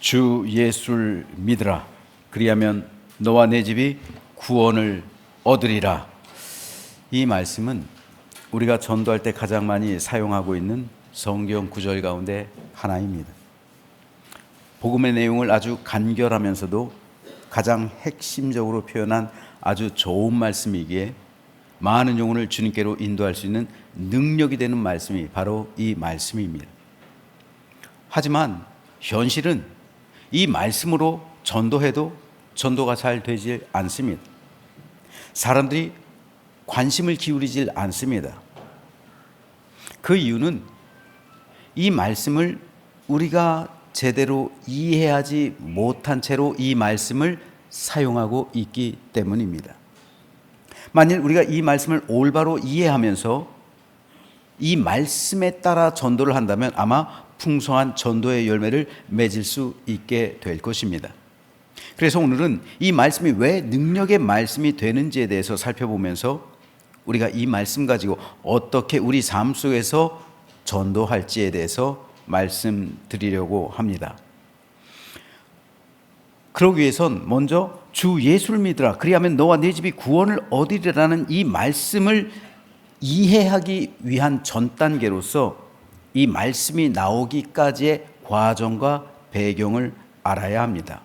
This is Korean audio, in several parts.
주 예수를 믿으라. 그리하면 너와 내 집이 구원을 얻으리라. 이 말씀은 우리가 전도할 때 가장 많이 사용하고 있는 성경 구절 가운데 하나입니다. 복음의 내용을 아주 간결하면서도 가장 핵심적으로 표현한 아주 좋은 말씀이기에 많은 영혼을 주님께로 인도할 수 있는 능력이 되는 말씀이 바로 이 말씀입니다. 하지만 현실은 이 말씀으로 전도해도 전도가 잘 되질 않습니다. 사람들이 관심을 기울이질 않습니다. 그 이유는 이 말씀을 우리가 제대로 이해하지 못한 채로 이 말씀을 사용하고 있기 때문입니다. 만일 우리가 이 말씀을 올바로 이해하면서 이 말씀에 따라 전도를 한다면 아마 풍성한 전도의 열매를 맺을 수 있게 될 것입니다. 그래서 오늘은 이 말씀이 왜 능력의 말씀이 되는지에 대해서 살펴보면서 우리가 이 말씀 가지고 어떻게 우리 삶 속에서 전도할지에 대해서 말씀드리려고 합니다. 그러기 위해선 먼저 주 예수를 믿으라. 그리하면 너와 네 집이 구원을 얻으리라는 이 말씀을 이해하기 위한 전 단계로서 이 말씀이 나오기까지의 과정과 배경을 알아야 합니다.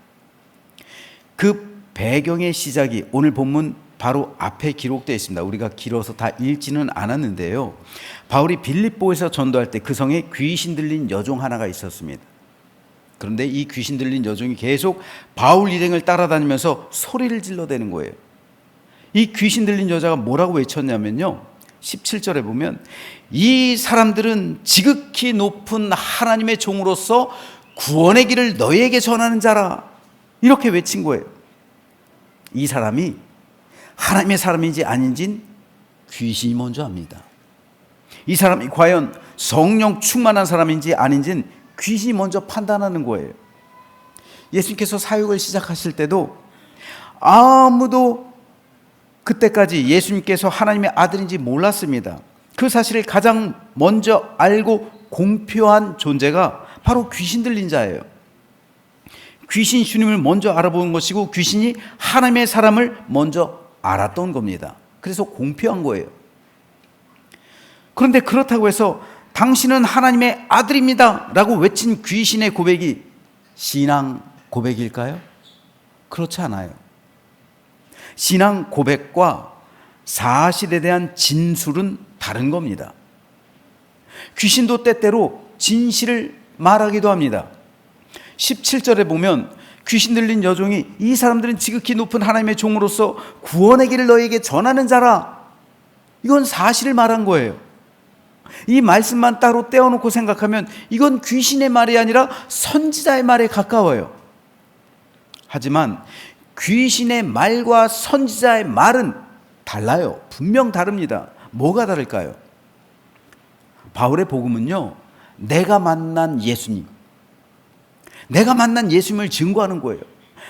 그 배경의 시작이 오늘 본문 바로 앞에 기록되어 있습니다. 우리가 길어서 다 읽지는 않았는데요. 바울이 빌립보에서 전도할 때 그 성에 귀신 들린 여종 하나가 있었습니다. 그런데 이 귀신 들린 여종이 계속 바울 일행을 따라다니면서 소리를 질러대는 거예요. 이 귀신 들린 여자가 뭐라고 외쳤냐면요, 17절에 보면 이 사람들은 지극히 높은 하나님의 종으로서 구원의 길을 너희에게 전하는 자라, 이렇게 외친 거예요. 이 사람이 하나님의 사람인지 아닌진 귀신이 먼저 압니다. 이 사람이 과연 성령 충만한 사람인지 아닌진 귀신이 먼저 판단하는 거예요. 예수님께서 사역을 시작하실 때도 아무도 그때까지 예수님께서 하나님의 아들인지 몰랐습니다. 그 사실을 가장 먼저 알고 공표한 존재가 바로 귀신 들린 자예요. 귀신이 주님을 먼저 알아보는 것이고 귀신이 하나님의 사람을 먼저 알았던 겁니다. 그래서 공표한 거예요. 그런데 그렇다고 해서 당신은 하나님의 아들입니다 라고 외친 귀신의 고백이 신앙 고백일까요? 그렇지 않아요. 신앙 고백과 사실에 대한 진술은 다른 겁니다. 귀신도 때때로 진실을 말하기도 합니다. 17절에 보면 귀신 들린 여종이 이 사람들은 지극히 높은 하나님의 종으로서 구원의 길을 너희에게 전하는 자라, 이건 사실을 말한 거예요. 이 말씀만 따로 떼어놓고 생각하면 이건 귀신의 말이 아니라 선지자의 말에 가까워요. 하지만 귀신의 말과 선지자의 말은 달라요. 분명 다릅니다. 뭐가 다를까요? 바울의 복음은요, 내가 만난 예수님, 내가 만난 예수님을 증거하는 거예요.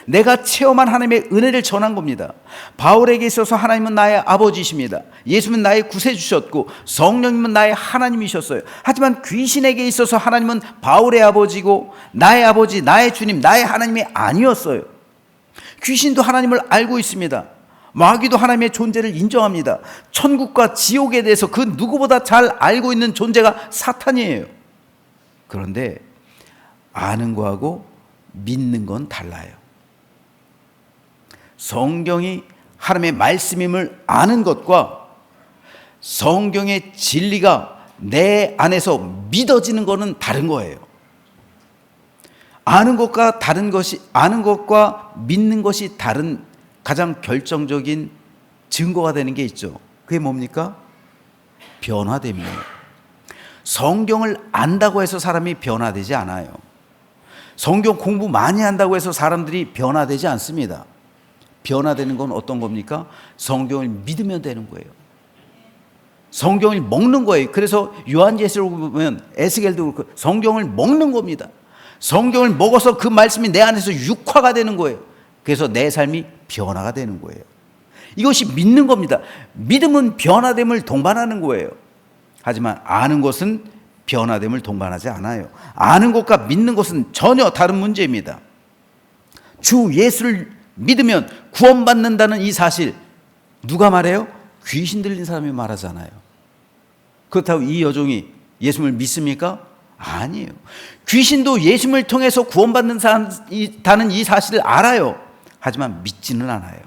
내가 체험한 하나님의 은혜를 전한 겁니다. 바울에게 있어서 하나님은 나의 아버지이십니다. 예수님은 나의 구세주셨고 성령님은 나의 하나님이셨어요. 하지만 귀신에게 있어서 하나님은 바울의 아버지고 나의 아버지, 나의 주님, 나의 하나님이 아니었어요. 귀신도 하나님을 알고 있습니다. 마귀도 하나님의 존재를 인정합니다. 천국과 지옥에 대해서 그 누구보다 잘 알고 있는 존재가 사탄이에요. 그런데 아는 거하고 믿는 건 달라요. 성경이 하나님의 말씀임을 아는 것과 성경의 진리가 내 안에서 믿어지는 것은 다른 거예요. 아는 것과 믿는 것이 다른 가장 결정적인 증거가 되는 게 있죠. 그게 뭡니까? 변화됨이에요. 성경을 안다고 해서 사람이 변화되지 않아요. 성경 공부 많이 한다고 해서 사람들이 변화되지 않습니다. 변화되는 건 어떤 겁니까? 성경을 믿으면 되는 거예요. 성경을 먹는 거예요. 그래서 요한계시록 보면 에스겔도 그렇고 성경을 먹는 겁니다. 성경을 먹어서 그 말씀이 내 안에서 육화가 되는 거예요. 그래서 내 삶이 변화가 되는 거예요. 이것이 믿는 겁니다. 믿음은 변화됨을 동반하는 거예요. 하지만 아는 것은 변화됨을 동반하지 않아요. 아는 것과 믿는 것은 전혀 다른 문제입니다. 주 예수를 믿으면 구원받는다는 이 사실 누가 말해요? 귀신 들린 사람이 말하잖아요. 그렇다고 이 여종이 예수를 믿습니까? 아니에요. 귀신도 예수를 통해서 구원받는다는 이 사실을 알아요. 하지만 믿지는 않아요.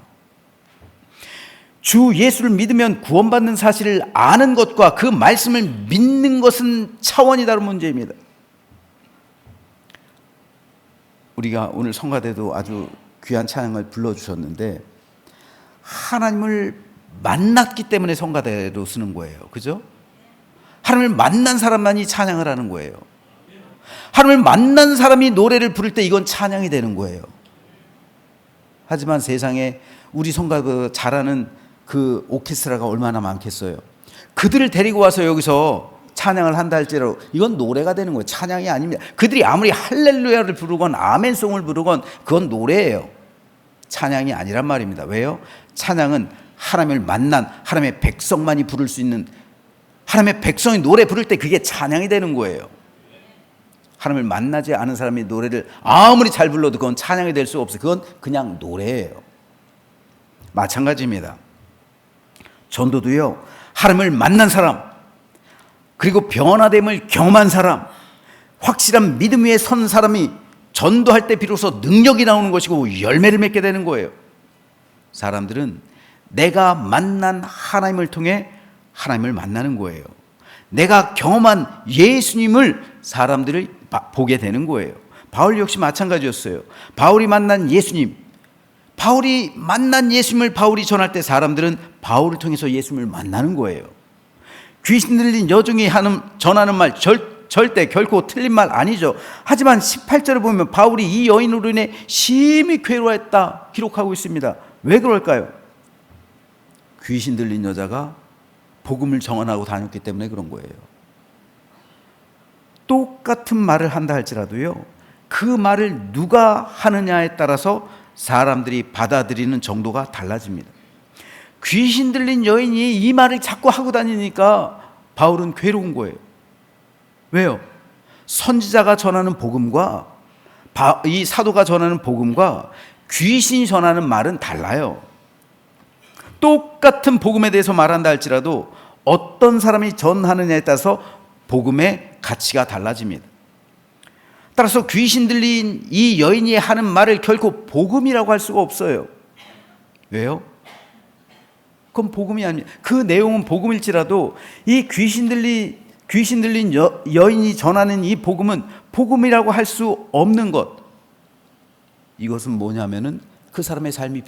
주 예수를 믿으면 구원받는 사실을 아는 것과 그 말씀을 믿는 것은 차원이 다른 문제입니다. 우리가 오늘 성가대도 아주 귀한 찬양을 불러주셨는데 하나님을 만났기 때문에 성가대로 쓰는 거예요. 그죠? 하나님을 만난 사람만이 찬양을 하는 거예요. 하나님을 만난 사람이 노래를 부를 때 이건 찬양이 되는 거예요. 하지만 세상에 우리 성가대 잘하는 그 오케스트라가 얼마나 많겠어요. 그들을 데리고 와서 여기서 찬양을 한다 할지라도 이건 노래가 되는 거예요. 찬양이 아닙니다. 그들이 아무리 할렐루야를 부르건 아멘송을 부르건 그건 노래예요. 찬양이 아니란 말입니다. 왜요? 찬양은 하나님을 만난 하나님의 백성만이 부를 수 있는, 하나님의 백성이 노래 부를 때 그게 찬양이 되는 거예요. 하나님을 만나지 않은 사람이 노래를 아무리 잘 불러도 그건 찬양이 될 수 없어요. 그건 그냥 노래예요. 마찬가지입니다. 전도도요, 하나님을 만난 사람, 그리고 변화됨을 경험한 사람, 확실한 믿음 위에 선 사람이 전도할 때 비로소 능력이 나오는 것이고 열매를 맺게 되는 거예요. 사람들은 내가 만난 하나님을 통해 하나님을 만나는 거예요. 내가 경험한 예수님을 사람들을 보게 되는 거예요. 바울 역시 마찬가지였어요. 바울이 만난 예수님을 바울이 전할 때 사람들은 바울을 통해서 예수님을 만나는 거예요. 귀신 들린 여종이 전하는 말 절대 결코 틀린 말 아니죠. 하지만 18절에 보면 바울이 이 여인으로 인해 심히 괴로워했다 기록하고 있습니다. 왜 그럴까요? 귀신 들린 여자가 복음을 전하고 다녔기 때문에 그런 거예요. 똑같은 말을 한다 할지라도요, 그 말을 누가 하느냐에 따라서 사람들이 받아들이는 정도가 달라집니다. 귀신 들린 여인이 이 말을 자꾸 하고 다니니까 바울은 괴로운 거예요. 왜요? 선지자가 전하는 복음과 이 사도가 전하는 복음과 귀신이 전하는 말은 달라요. 똑같은 복음에 대해서 말한다 할지라도 어떤 사람이 전하느냐에 따라서 복음의 가치가 달라집니다. 따라서 귀신 들린 이 여인이 하는 말을 결코 복음이라고 할 수가 없어요. 왜요? 그건 복음이 아닙니다. 그 내용은 복음일지라도 이 귀신 들린 여인이 전하는 이 복음은 복음이라고 할 수 없는 것. 이것은 뭐냐면은 그 사람의 삶이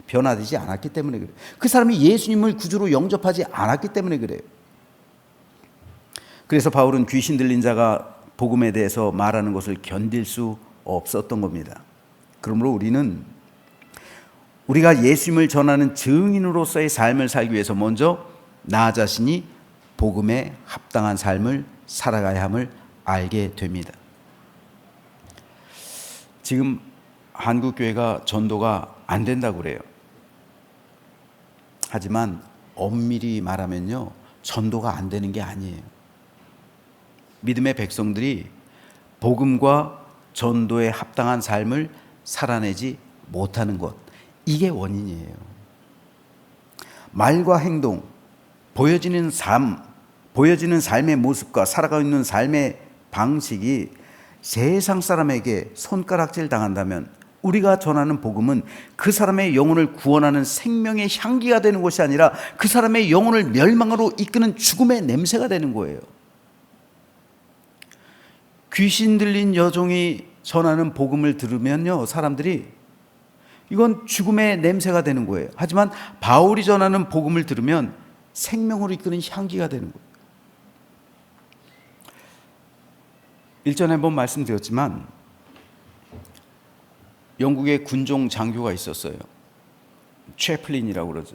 변화되지 않았기 때문에 그래요. 그 사람이 예수님을 구주로 영접하지 않았기 때문에 그래요. 그래서 바울은 귀신 들린 자가 복음에 대해서 말하는 것을 견딜 수 없었던 겁니다. 그러므로 우리가 예수님을 전하는 증인으로서의 삶을 살기 위해서 먼저 나 자신이 복음에 합당한 삶을 살아가야 함을 알게 됩니다. 지금 한국 교회가 전도가 안 된다고 그래요. 하지만 엄밀히 말하면요, 전도가 안 되는 게 아니에요. 믿음의 백성들이 복음과 전도에 합당한 삶을 살아내지 못하는 것, 이게 원인이에요. 말과 행동, 보여지는 삶의 모습과 살아가고 있는 삶의 방식이 세상 사람에게 손가락질 당한다면 우리가 전하는 복음은 그 사람의 영혼을 구원하는 생명의 향기가 되는 것이 아니라 그 사람의 영혼을 멸망으로 이끄는 죽음의 냄새가 되는 거예요. 귀신 들린 여종이 전하는 복음을 들으면요, 사람들이 이건 죽음의 냄새가 되는 거예요. 하지만 바울이 전하는 복음을 들으면 생명으로 이끄는 향기가 되는 거예요. 일전에 한번 말씀드렸지만 영국의 군종 장교가 있었어요. 채플린이라고 그러죠.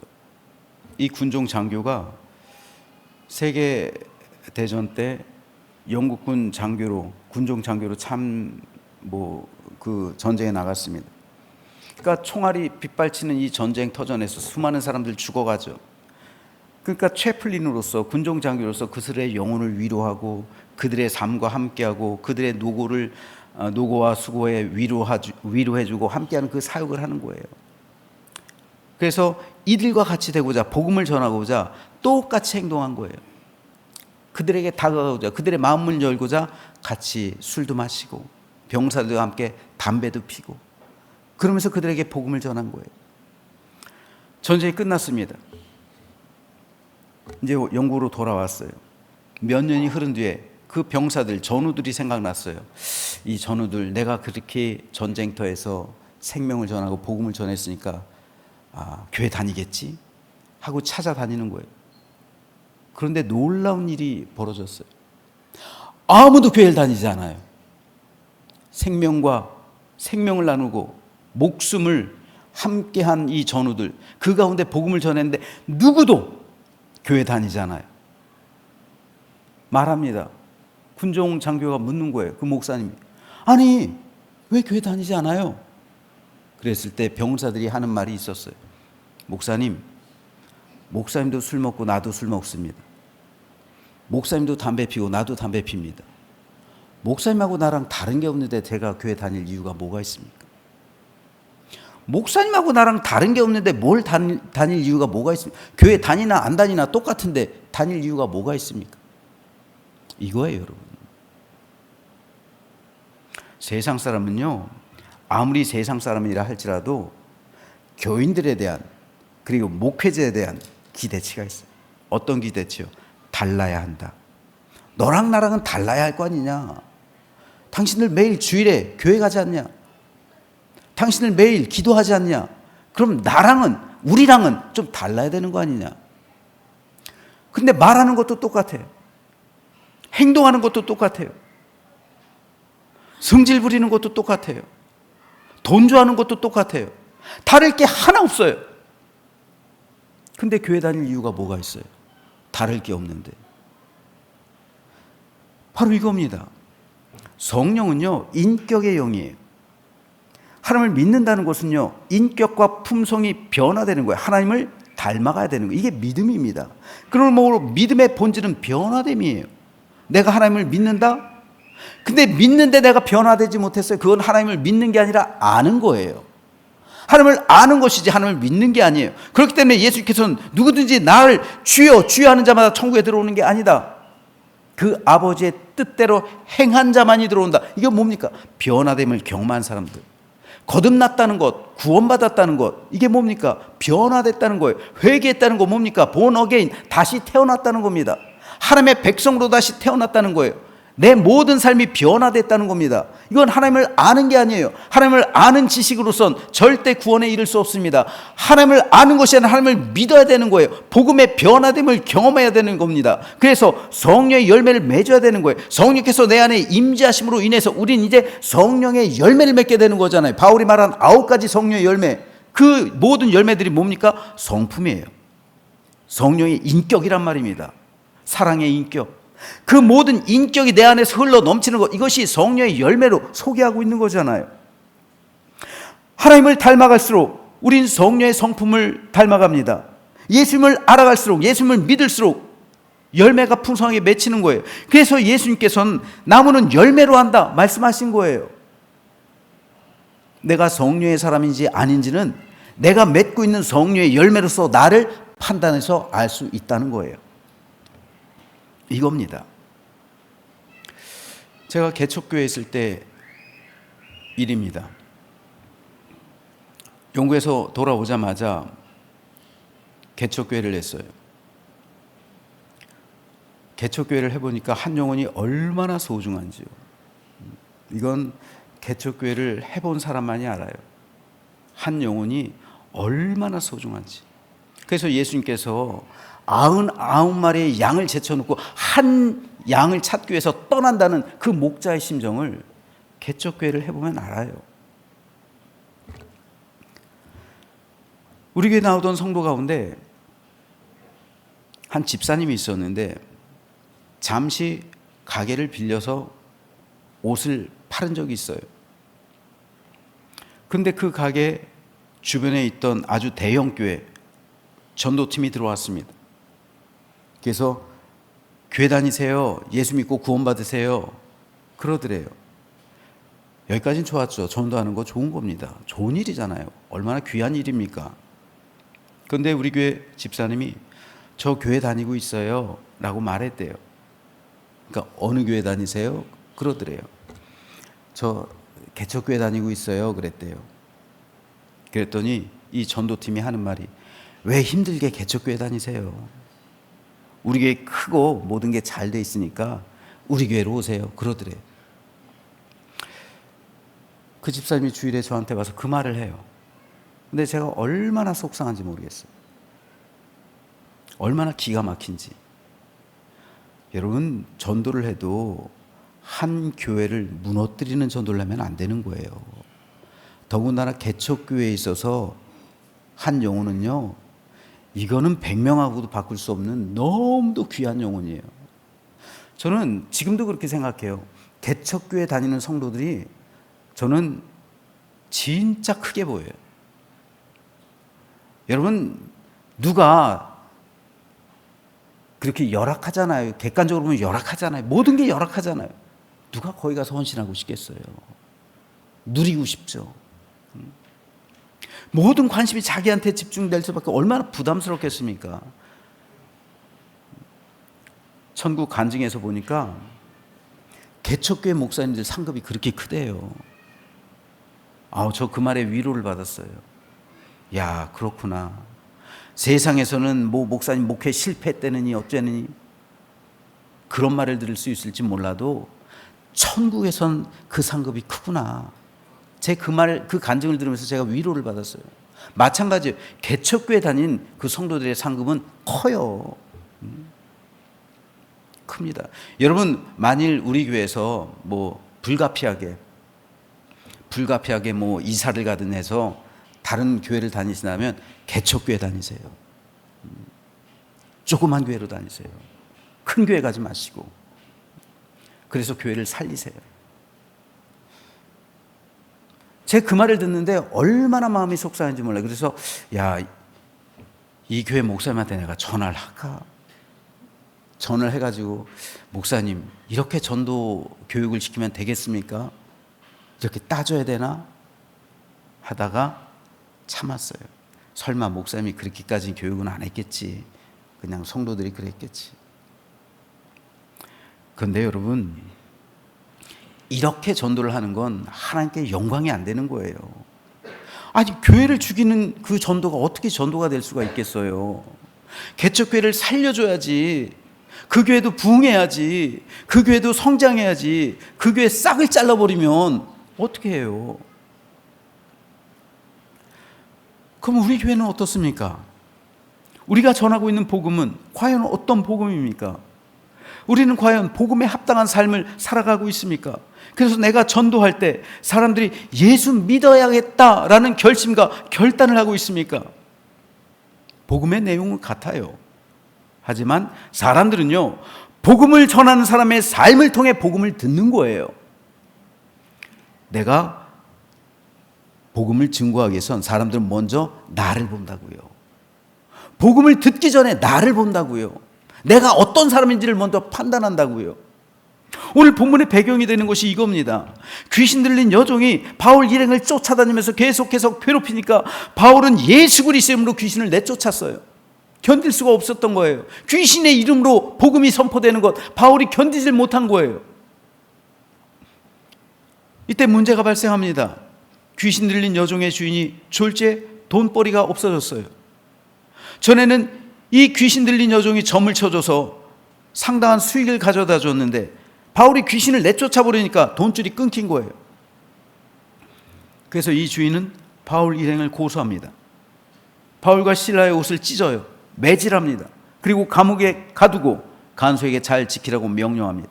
이 군종 장교가 세계 대전 때 영국군 장교로, 군종 장교로 그 전쟁에 나갔습니다. 그러니까 총알이 빗발치는 이 전쟁 터전에서 수많은 사람들 죽어가죠. 그러니까 채플린으로서, 군종 장교로서 그들의 영혼을 위로하고 그들의 삶과 함께하고 그들의 노고와 수고에 위로해주고 함께하는 그 사역을 하는 거예요. 그래서 이들과 같이 되고자, 복음을 전하고자 똑같이 행동한 거예요. 그들에게 다가가고자, 그들의 마음을 열고자 같이 술도 마시고 병사들과 함께 담배도 피고, 그러면서 그들에게 복음을 전한 거예요. 전쟁이 끝났습니다. 이제 영국으로 돌아왔어요. 몇 년이 흐른 뒤에 그 병사들, 전우들이 생각났어요. 이 전우들, 내가 그렇게 전쟁터에서 생명을 전하고 복음을 전했으니까 교회 다니겠지 하고 찾아다니는 거예요. 그런데 놀라운 일이 벌어졌어요. 아무도 교회를 다니지 않아요. 생명을 나누고 목숨을 함께한 이 전우들, 그 가운데 복음을 전했는데 누구도 교회 다니지 않아요. 말합니다. 군종 장교가 묻는 거예요. 그 목사님이, 아니 왜 교회 다니지 않아요? 그랬을 때 병사들이 하는 말이 있었어요. 목사님도 술 먹고 나도 술 먹습니다. 목사님도 담배 피고 나도 담배 핍니다. 목사님하고 나랑 다른 게 없는데 제가 교회 다닐 이유가 뭐가 있습니까? 목사님하고 나랑 다른 게 없는데 뭘 다닐 이유가 뭐가 있습니까? 교회 다니나 안 다니나 똑같은데 다닐 이유가 뭐가 있습니까? 이거예요, 여러분. 세상 사람은요, 아무리 세상 사람이라 할지라도 교인들에 대한, 그리고 목회자에 대한 기대치가 있어요. 어떤 기대치요? 달라야 한다. 너랑 나랑은 달라야 할 거 아니냐? 당신들 매일 주일에 교회 가지 않냐? 당신들 매일 기도하지 않냐? 그럼 우리랑은 좀 달라야 되는 거 아니냐? 근데 말하는 것도 똑같아요. 행동하는 것도 똑같아요. 성질 부리는 것도 똑같아요. 돈 좋아하는 것도 똑같아요. 다를 게 하나 없어요. 근데 교회 다닐 이유가 뭐가 있어요? 다를 게 없는데. 바로 이겁니다. 성령은요, 인격의 영이에요. 하나님을 믿는다는 것은요, 인격과 품성이 변화되는 거예요. 하나님을 닮아가야 되는 거예요. 이게 믿음입니다. 그러므로 믿음의 본질은 변화됨이에요. 내가 하나님을 믿는다? 근데 믿는데 내가 변화되지 못했어요. 그건 하나님을 믿는 게 아니라 아는 거예요. 하나님을 아는 것이지 하나님을 믿는 게 아니에요. 그렇기 때문에 예수님께서는 누구든지 나를 주여 주여 하는 자마다 천국에 들어오는 게 아니다. 그 아버지의 뜻대로 행한 자만이 들어온다. 이게 뭡니까? 변화됨을 경험한 사람들. 거듭났다는 것, 구원받았다는 것, 이게 뭡니까? 변화됐다는 거예요. 회개했다는 거 뭡니까? born again, 다시 태어났다는 겁니다. 하나님의 백성으로 다시 태어났다는 거예요. 내 모든 삶이 변화됐다는 겁니다. 이건 하나님을 아는 게 아니에요. 하나님을 아는 지식으로선 절대 구원에 이를 수 없습니다. 하나님을 아는 것이 아니라 하나님을 믿어야 되는 거예요. 복음의 변화됨을 경험해야 되는 겁니다. 그래서 성령의 열매를 맺어야 되는 거예요. 성령께서 내 안에 임재하심으로 인해서 우린 이제 성령의 열매를 맺게 되는 거잖아요. 바울이 말한 9가지 성령의 열매, 그 모든 열매들이 뭡니까? 성품이에요. 성령의 인격이란 말입니다. 사랑의 인격. 그 모든 인격이 내 안에서 흘러 넘치는 것, 이것이 성령의 열매로 소개하고 있는 거잖아요. 하나님을 닮아갈수록 우린 성령의 성품을 닮아갑니다. 예수님을 알아갈수록, 예수님을 믿을수록 열매가 풍성하게 맺히는 거예요. 그래서 예수님께서는 나무는 열매로 한다 말씀하신 거예요. 내가 성령의 사람인지 아닌지는 내가 맺고 있는 성령의 열매로서 나를 판단해서 알 수 있다는 거예요. 이겁니다. 제가 개척교회에 있을 때 일입니다. 영국에서 돌아오자마자 개척교회를 했어요. 개척교회를 해보니까 한 영혼이 얼마나 소중한지요. 이건 개척교회를 해본 사람만이 알아요. 한 영혼이 얼마나 소중한지. 그래서 예수님께서 99마리의 양을 제쳐놓고 한 양을 찾기 위해서 떠난다는 그 목자의 심정을 개척교회를 해보면 알아요. 우리 교회 나오던 성도 가운데 한 집사님이 있었는데 잠시 가게를 빌려서 옷을 팔은 적이 있어요. 근데 그 가게 주변에 있던 아주 대형 교회 전도팀이 들어왔습니다. 그래서 교회 다니세요. 예수 믿고 구원받으세요. 그러더래요. 여기까지는 좋았죠. 전도하는 거 좋은 겁니다. 좋은 일이잖아요. 얼마나 귀한 일입니까? 그런데 우리 교회 집사님이 저 교회 다니고 있어요 라고 말했대요. 그러니까 어느 교회 다니세요? 그러더래요. 저 개척교회 다니고 있어요 그랬대요. 그랬더니 이 전도팀이 하는 말이, 왜 힘들게 개척교회 다니세요? 우리 교회 크고 모든 게 잘 돼 있으니까 우리 교회로 오세요. 그러더래요. 그 집사님이 주일에 저한테 와서 그 말을 해요. 근데 제가 얼마나 속상한지 모르겠어요. 얼마나 기가 막힌지. 여러분, 전도를 해도 한 교회를 무너뜨리는 전도를 하면 안 되는 거예요. 더군다나 개척교회에 있어서 한 영혼은요, 이거는 100명하고도 바꿀 수 없는 너무도 귀한 영혼이에요. 저는 지금도 그렇게 생각해요. 개척교회 다니는 성도들이 저는 진짜 크게 보여요. 여러분, 누가 그렇게 열악하잖아요. 객관적으로 보면 열악하잖아요. 모든 게 열악하잖아요. 누가 거기 가서 헌신하고 싶겠어요? 누리고 싶죠. 모든 관심이 자기한테 집중될 수밖에, 얼마나 부담스럽겠습니까? 천국 간증에서 보니까 개척교회 목사님들 상급이 그렇게 크대요. 저 그 말에 위로를 받았어요. 야, 그렇구나. 세상에서는 뭐 목사님 목회 실패했다느니 어쩌느니 그런 말을 들을 수 있을지 몰라도 천국에선 그 상급이 크구나. 제 그 간증을 들으면서 제가 위로를 받았어요. 마찬가지예요. 개척교회 다닌 그 성도들의 상급은 커요. 큽니다. 여러분, 만일 우리 교회에서 뭐 불가피하게 뭐 이사를 가든 해서 다른 교회를 다니시다면 개척교회 다니세요. 조그만 교회로 다니세요. 큰 교회 가지 마시고. 그래서 교회를 살리세요. 제가 그 말을 듣는데 얼마나 마음이 속상한지 몰라요. 그래서 이 교회 목사님한테 내가 전화를 할까? 전화를 해가지고, 목사님 이렇게 전도 교육을 시키면 되겠습니까? 이렇게 따져야 되나? 하다가 참았어요. 설마 목사님이 그렇게까지 교육은 안 했겠지. 그냥 성도들이 그랬겠지. 그런데 여러분, 이렇게 전도를 하는 건 하나님께 영광이 안 되는 거예요. 아니, 교회를 죽이는 그 전도가 어떻게 전도가 될 수가 있겠어요? 개척교회를 살려줘야지. 그 교회도 부흥해야지. 그 교회도 성장해야지. 그 교회 싹을 잘라버리면 어떻게 해요? 그럼 우리 교회는 어떻습니까? 우리가 전하고 있는 복음은 과연 어떤 복음입니까? 우리는 과연 복음에 합당한 삶을 살아가고 있습니까? 그래서 내가 전도할 때 사람들이 예수 믿어야겠다라는 결심과 결단을 하고 있습니까? 복음의 내용은 같아요. 하지만 사람들은요, 복음을 전하는 사람의 삶을 통해 복음을 듣는 거예요. 내가 복음을 증거하기 위해선 사람들은 먼저 나를 본다고요. 복음을 듣기 전에 나를 본다고요. 내가 어떤 사람인지를 먼저 판단한다고요. 오늘 본문의 배경이 되는 것이 이겁니다. 귀신 들린 여종이 바울 일행을 쫓아다니면서 계속해서 괴롭히니까 바울은 예수 그리스도의 이름으로 귀신을 내쫓았어요. 견딜 수가 없었던 거예요. 귀신의 이름으로 복음이 선포되는 것, 바울이 견디질 못한 거예요. 이때 문제가 발생합니다. 귀신 들린 여종의 주인이 졸지에 돈벌이가 없어졌어요. 전에는 이 귀신 들린 여종이 점을 쳐줘서 상당한 수익을 가져다 줬는데 바울이 귀신을 내쫓아 버리니까 돈줄이 끊긴 거예요. 그래서 이 주인은 바울 일행을 고소합니다. 바울과 실라의 옷을 찢어요. 매질합니다. 그리고 감옥에 가두고 간수에게 잘 지키라고 명령합니다.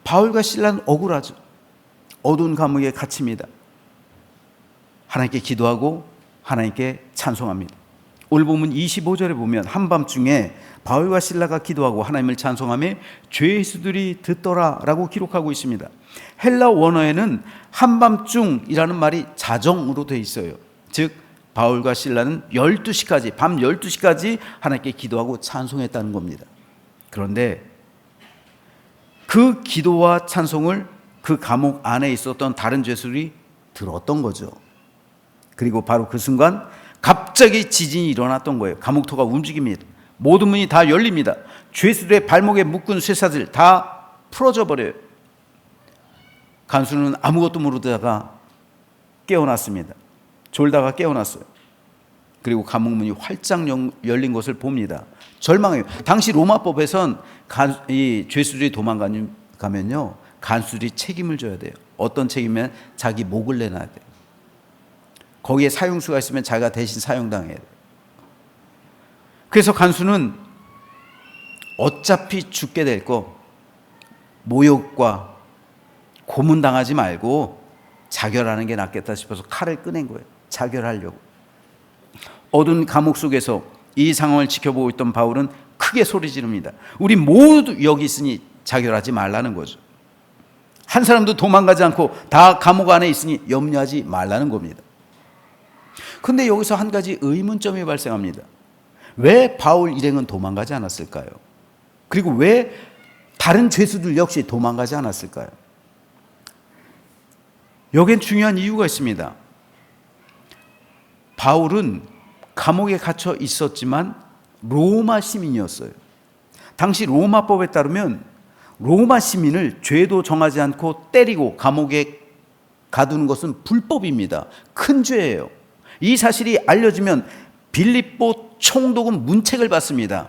바울과 실라는 억울하죠. 어두운 감옥에 갇힙니다. 하나님께 기도하고 하나님께 찬송합니다. 오늘 본문 25절에 보면 한밤중에 바울과 실라가 기도하고 하나님을 찬송하며 죄의 수들이 듣더라라고 기록하고 있습니다. 헬라 원어에는 한밤중이라는 말이 자정으로 되어 있어요. 즉 바울과 실라는 12시까지, 밤 12시까지 하나님께 기도하고 찬송했다는 겁니다. 그런데 그 기도와 찬송을 그 감옥 안에 있었던 다른 죄수들이 들었던 거죠. 그리고 바로 그 순간 갑자기 지진이 일어났던 거예요. 감옥토가 움직입니다. 모든 문이 다 열립니다. 죄수들의 발목에 묶은 쇠사슬 다 풀어져 버려요. 간수는 아무것도 모르다가 깨어났습니다. 졸다가 깨어났어요. 그리고 감옥 문이 활짝 열린 것을 봅니다. 절망해요. 당시 로마법에선 이 죄수들이 도망가면요, 간수들이 책임을 져야 돼요. 어떤 책임이면 자기 목을 내놔야 돼요. 거기에 사형수가 있으면 자기가 대신 사형당해야 돼요. 그래서 간수는 어차피 죽게 될 거 모욕과 고문당하지 말고 자결하는 게 낫겠다 싶어서 칼을 꺼낸 거예요. 자결하려고. 어두운 감옥 속에서 이 상황을 지켜보고 있던 바울은 크게 소리 지릅니다. 우리 모두 여기 있으니 자결하지 말라는 거죠. 한 사람도 도망가지 않고 다 감옥 안에 있으니 염려하지 말라는 겁니다. 그런데 여기서 한 가지 의문점이 발생합니다. 왜 바울 일행은 도망가지 않았을까요? 그리고 왜 다른 죄수들 역시 도망가지 않았을까요? 여기엔 중요한 이유가 있습니다. 바울은 감옥에 갇혀 있었지만 로마 시민이었어요. 당시 로마법에 따르면 로마 시민을 죄도 정하지 않고 때리고 감옥에 가두는 것은 불법입니다. 큰 죄예요. 이 사실이 알려지면 빌립보 총독은 문책을 받습니다.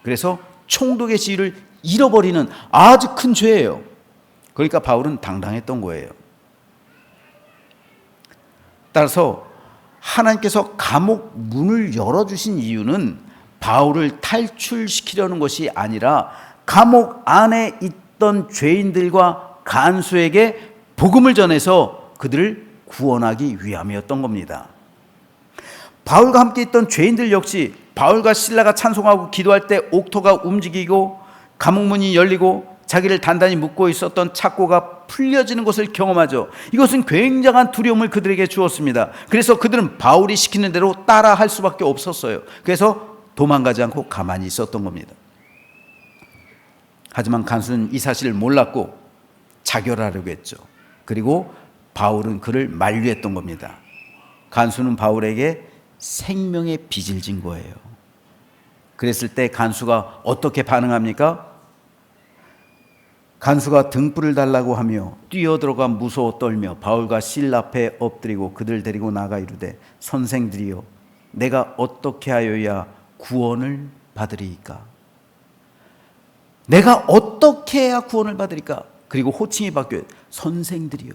그래서 총독의 지위를 잃어버리는 아주 큰 죄예요. 그러니까 바울은 당당했던 거예요. 따라서 하나님께서 감옥 문을 열어주신 이유는 바울을 탈출시키려는 것이 아니라 감옥 안에 있던 죄인들과 간수에게 복음을 전해서 그들을 구원하기 위함이었던 겁니다. 바울과 함께 있던 죄인들 역시 바울과 실라가 찬송하고 기도할 때 옥토가 움직이고 감옥문이 열리고 자기를 단단히 묶고 있었던 착고가 풀려지는 것을 경험하죠. 이것은 굉장한 두려움을 그들에게 주었습니다. 그래서 그들은 바울이 시키는 대로 따라할 수밖에 없었어요. 그래서 도망가지 않고 가만히 있었던 겁니다. 하지만 간수는 이 사실을 몰랐고 자결하려고 했죠. 그리고 바울은 그를 만류했던 겁니다. 간수는 바울에게 생명의 빚을 진 거예요. 그랬을 때 간수가 어떻게 반응합니까? 간수가 등불을 달라고 하며 뛰어들어가 무서워 떨며 바울과 실라 앞에 엎드리고 그들 데리고 나가 이르되 선생들이여 내가 어떻게 하여야 구원을 받으리이까? 내가 어떻게 해야 구원을 받으리까? 그리고 호칭이 바뀌어요. 선생들이요.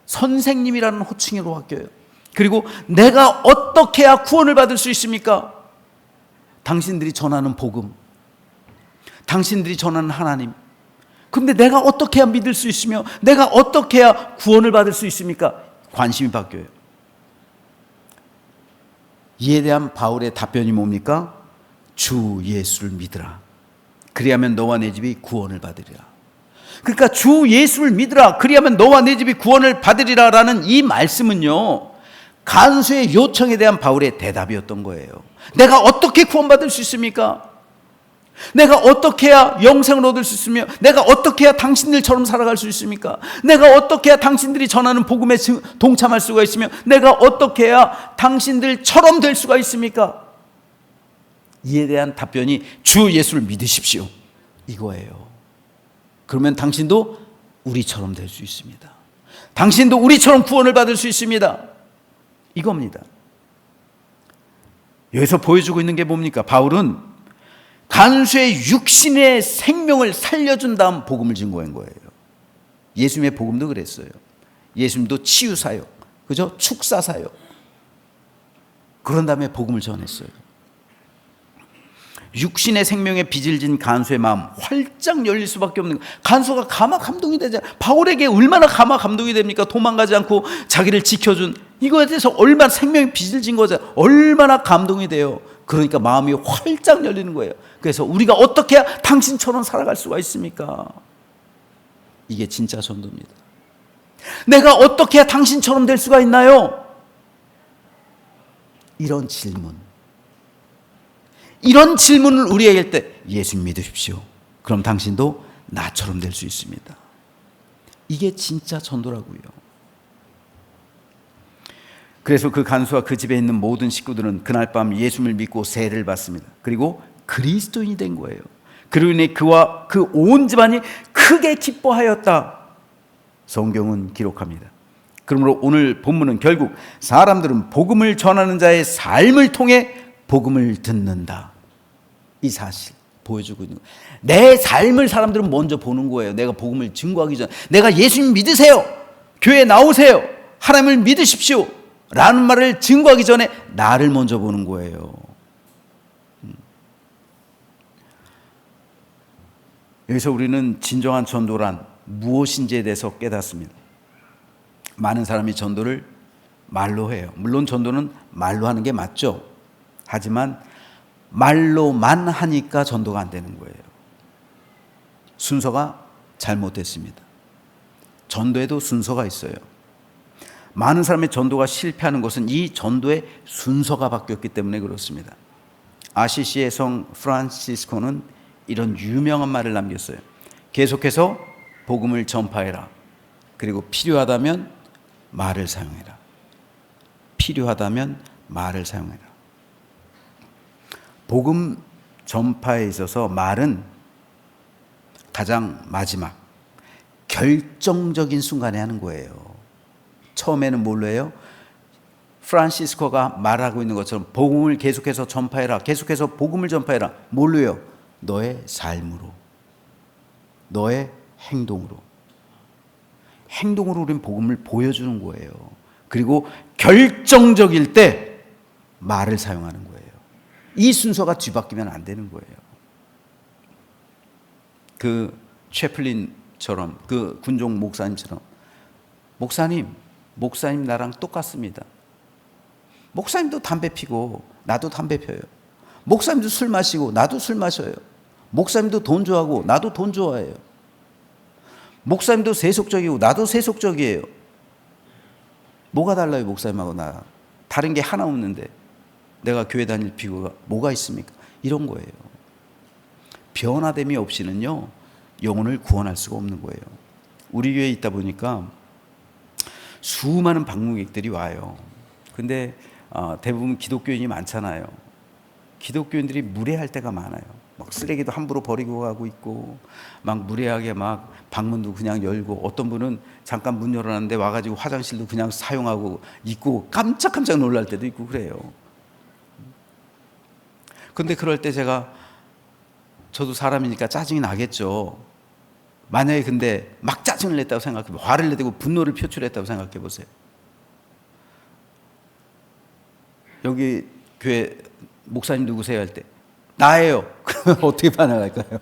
선생님이라는 호칭으로 바뀌어요. 그리고 내가 어떻게 해야 구원을 받을 수 있습니까? 당신들이 전하는 복음, 당신들이 전하는 하나님. 그런데 내가 어떻게 해야 믿을 수 있으며 내가 어떻게 해야 구원을 받을 수 있습니까? 관심이 바뀌어요. 이에 대한 바울의 답변이 뭡니까? 주 예수를 믿으라. 그리하면 너와 내 집이 구원을 받으리라. 그러니까 주 예수를 믿으라. 그리하면 너와 내 집이 구원을 받으리라 라는 이 말씀은요, 간수의 요청에 대한 바울의 대답이었던 거예요. 내가 어떻게 구원받을 수 있습니까? 내가 어떻게 해야 영생을 얻을 수 있으며 내가 어떻게 해야 당신들처럼 살아갈 수 있습니까? 내가 어떻게 해야 당신들이 전하는 복음에 동참할 수가 있으며 내가 어떻게 해야 당신들처럼 될 수가 있습니까? 이에 대한 답변이 주 예수를 믿으십시오, 이거예요. 그러면 당신도 우리처럼 될 수 있습니다. 당신도 우리처럼 구원을 받을 수 있습니다. 이겁니다. 여기서 보여주고 있는 게 뭡니까? 바울은 간수의 육신의 생명을 살려준 다음 복음을 증거한 거예요. 예수님의 복음도 그랬어요. 예수님도 치유사역, 그죠? 축사사역. 그런 다음에 복음을 전했어요. 육신의 생명에 빚을 진 간수의 마음 활짝 열릴 수밖에 없는 거예요. 간수가 가마 감동이 되잖아요. 바울에게 얼마나 가마 감동이 됩니까? 도망가지 않고 자기를 지켜준 이거에 대해서 얼마나 생명에 빚을 진 거죠. 얼마나 감동이 돼요. 그러니까 마음이 활짝 열리는 거예요. 그래서 우리가 어떻게 해야 당신처럼 살아갈 수가 있습니까? 이게 진짜 전도입니다. 내가 어떻게 해야 당신처럼 될 수가 있나요? 이런 질문을 우리에게 할 때 예수 믿으십시오. 그럼 당신도 나처럼 될 수 있습니다. 이게 진짜 전도라고요. 그래서 그 간수와 그 집에 있는 모든 식구들은 그날 밤 예수를 믿고 세례를 받습니다. 그리고 그리스도인이 된 거예요. 그로 인해 그와 그 온 집안이 크게 기뻐하였다. 성경은 기록합니다. 그러므로 오늘 본문은 결국 사람들은 복음을 전하는 자의 삶을 통해 복음을 듣는다. 이 사실 보여주고 있는 거예요. 내 삶을 사람들은 먼저 보는 거예요. 내가 복음을 증거하기 전, 내가 예수님 믿으세요, 교회 나오세요, 하나님을 믿으십시오 라는 말을 증거하기 전에 나를 먼저 보는 거예요. 여기서 우리는 진정한 전도란 무엇인지에 대해서 깨닫습니다. 많은 사람이 전도를 말로 해요. 물론 전도는 말로 하는 게 맞죠. 하지만 말로만 하니까 전도가 안 되는 거예요. 순서가 잘못됐습니다. 전도에도 순서가 있어요. 많은 사람의 전도가 실패하는 것은 이 전도의 순서가 바뀌었기 때문에 그렇습니다. 아시시의 성 프란시스코는 이런 유명한 말을 남겼어요. 계속해서 복음을 전파해라. 그리고 필요하다면 말을 사용해라. 필요하다면 말을 사용해라. 복음 전파에 있어서 말은 가장 마지막 결정적인 순간에 하는 거예요. 처음에는 뭘로 해요? 프란시스코가 말하고 있는 것처럼 복음을 계속해서 전파해라. 계속해서 복음을 전파해라. 뭘로요? 너의 삶으로, 너의 행동으로. 행동으로 우리는 복음을 보여주는 거예요. 그리고 결정적일 때 말을 사용하는 거예요. 이 순서가 뒤바뀌면 안 되는 거예요. 그 채플린처럼, 그 군종 목사님처럼, 목사님 나랑 똑같습니다. 목사님도 담배 피고 나도 담배 펴요. 목사님도 술 마시고 나도 술 마셔요. 목사님도 돈 좋아하고 나도 돈 좋아해요. 목사님도 세속적이고 나도 세속적이에요. 뭐가 달라요, 목사님하고 나? 다른 게 하나 없는데 내가 교회 다닐 필요가 뭐가 있습니까? 이런 거예요. 변화됨이 없이는요, 영혼을 구원할 수가 없는 거예요. 우리 교회에 있다 보니까 수많은 방문객들이 와요. 근데 대부분 기독교인이 많잖아요. 기독교인들이 무례할 때가 많아요. 막 쓰레기도 함부로 버리고 가고 있고, 막 무례하게 막 방문도 그냥 열고, 어떤 분은 잠깐 문 열어놨는데 와가지고 화장실도 그냥 사용하고 있고, 깜짝깜짝 놀랄 때도 있고 그래요. 근데 그럴 때 저도 사람이니까 짜증이 나겠죠. 만약에 근데 막 짜증을 냈다고 생각해, 화를 내고 분노를 표출했다고 생각해 보세요. 여기 교회 목사님 누구세요? 할 때 나예요. 그러면 어떻게 반응할까요?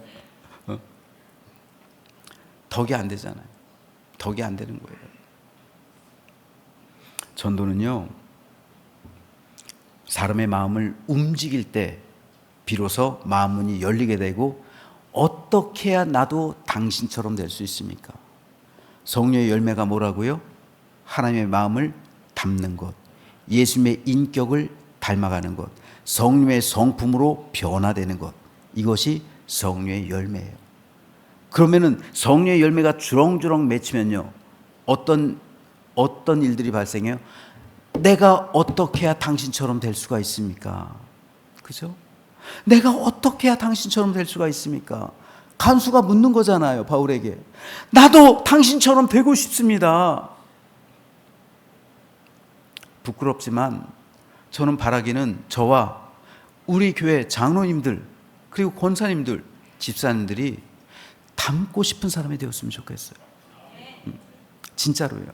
덕이 안 되잖아요. 덕이 안 되는 거예요. 전도는요, 사람의 마음을 움직일 때 비로소 마음 문이 열리게 되고, 어떻게 해야 나도 당신처럼 될 수 있습니까? 성령의 열매가 뭐라고요? 하나님의 마음을 담는 것, 예수님의 인격을 닮아가는 것, 성령의 성품으로 변화되는 것, 이것이 성령의 열매예요. 그러면은 성령의 열매가 주렁주렁 맺히면요, 어떤 일들이 발생해요? 내가 어떻게 해야 당신처럼 될 수가 있습니까? 그죠? 내가 어떻게 해야 당신처럼 될 수가 있습니까? 간수가 묻는 거잖아요, 바울에게. 나도 당신처럼 되고 싶습니다. 부끄럽지만 저는 바라기는 저와 우리 교회 장로님들, 그리고 권사님들, 집사님들이 닮고 싶은 사람이 되었으면 좋겠어요. 진짜로요.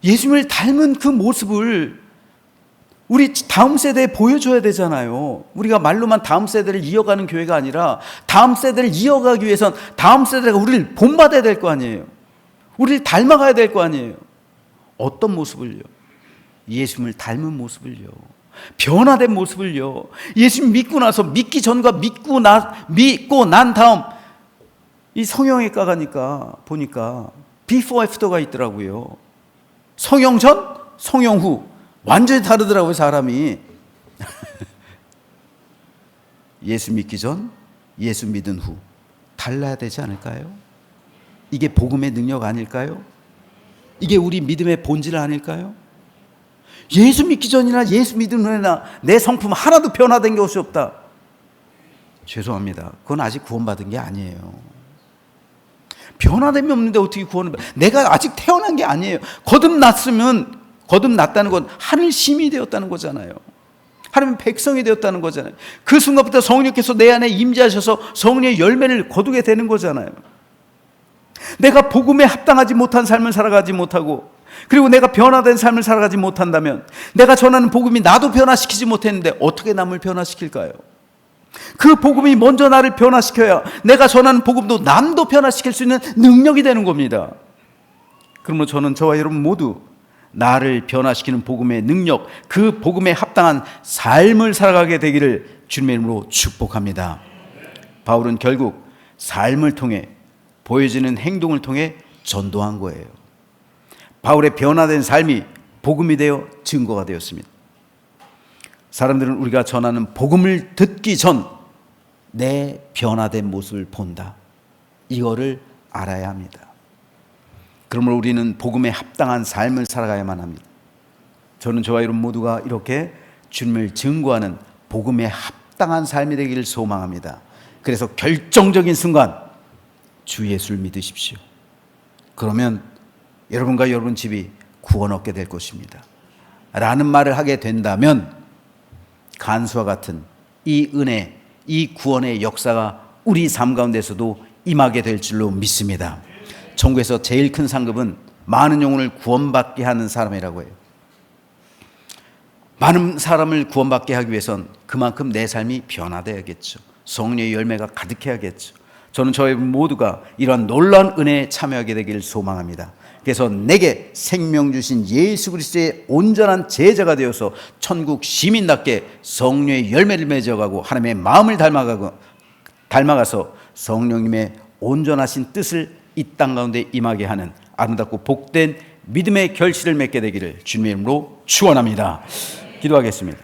예수님을 닮은 그 모습을 우리 다음 세대에 보여줘야 되잖아요. 우리가 말로만 다음 세대를 이어가는 교회가 아니라, 다음 세대를 이어가기 위해선 다음 세대가 우리를 본받아야 될 거 아니에요. 우리를 닮아가야 될 거 아니에요. 어떤 모습을요? 예수님을 닮은 모습을요. 변화된 모습을요. 예수님 믿고 나서, 믿기 전과 믿고 난 다음, 이 성형외과 가니까 보니까 비포 애프터가 있더라고요. 성형 전, 성형 후. 완전히 다르더라고요, 사람이. 예수 믿기 전, 예수 믿은 후 달라야 되지 않을까요? 이게 복음의 능력 아닐까요? 이게 우리 믿음의 본질 아닐까요? 예수 믿기 전이나 예수 믿은 후에나 내 성품 하나도 변화된 것이 없다. 죄송합니다. 그건 아직 구원받은 게 아니에요. 변화됨이 없는데 어떻게 구원을 받아? 내가 아직 태어난 게 아니에요. 거듭났다는 건 하늘 심이 되었다는 거잖아요. 하나님 백성이 되었다는 거잖아요. 그 순간부터 성령께서 내 안에 임재하셔서 성령의 열매를 거두게 되는 거잖아요. 내가 복음에 합당하지 못한 삶을 살아가지 못하고, 그리고 내가 변화된 삶을 살아가지 못한다면, 내가 전하는 복음이 나도 변화시키지 못했는데 어떻게 남을 변화시킬까요? 그 복음이 먼저 나를 변화시켜야 내가 전하는 복음도 남도 변화시킬 수 있는 능력이 되는 겁니다. 그러므로 저는 저와 여러분 모두 나를 변화시키는 복음의 능력, 그 복음에 합당한 삶을 살아가게 되기를 주님의 이름으로 축복합니다. 바울은 결국 삶을 통해, 보여지는 행동을 통해 전도한 거예요. 바울의 변화된 삶이 복음이 되어 증거가 되었습니다. 사람들은 우리가 전하는 복음을 듣기 전 내 변화된 모습을 본다. 이거를 알아야 합니다. 그러므로 우리는 복음에 합당한 삶을 살아가야만 합니다. 저는 저와 여러분 모두가 이렇게 주님을 증거하는 복음에 합당한 삶이 되기를 소망합니다. 그래서 결정적인 순간 주 예수를 믿으십시오. 그러면 여러분과 여러분 집이 구원 얻게 될 것입니다. 라는 말을 하게 된다면 간수와 같은 이 은혜, 이 구원의 역사가 우리 삶 가운데서도 임하게 될 줄로 믿습니다. 천국에서 제일 큰 상급은 많은 영혼을 구원받게 하는 사람이라고 해요. 많은 사람을 구원받게 하기 위해선 그만큼 내 삶이 변화되어야겠죠. 성령의 열매가 가득해야겠죠. 저는 저희 모두가 이러한 놀라운 은혜에 참여하게 되기를 소망합니다. 그래서 내게 생명 주신 예수 그리스도의 온전한 제자가 되어서 천국 시민답게 성령의 열매를 맺어가고 하나님의 마음을 닮아가서 성령님의 온전하신 뜻을 이 땅 가운데 임하게 하는 아름답고 복된 믿음의 결실을 맺게 되기를 주님의 이름으로 축원합니다. 기도하겠습니다.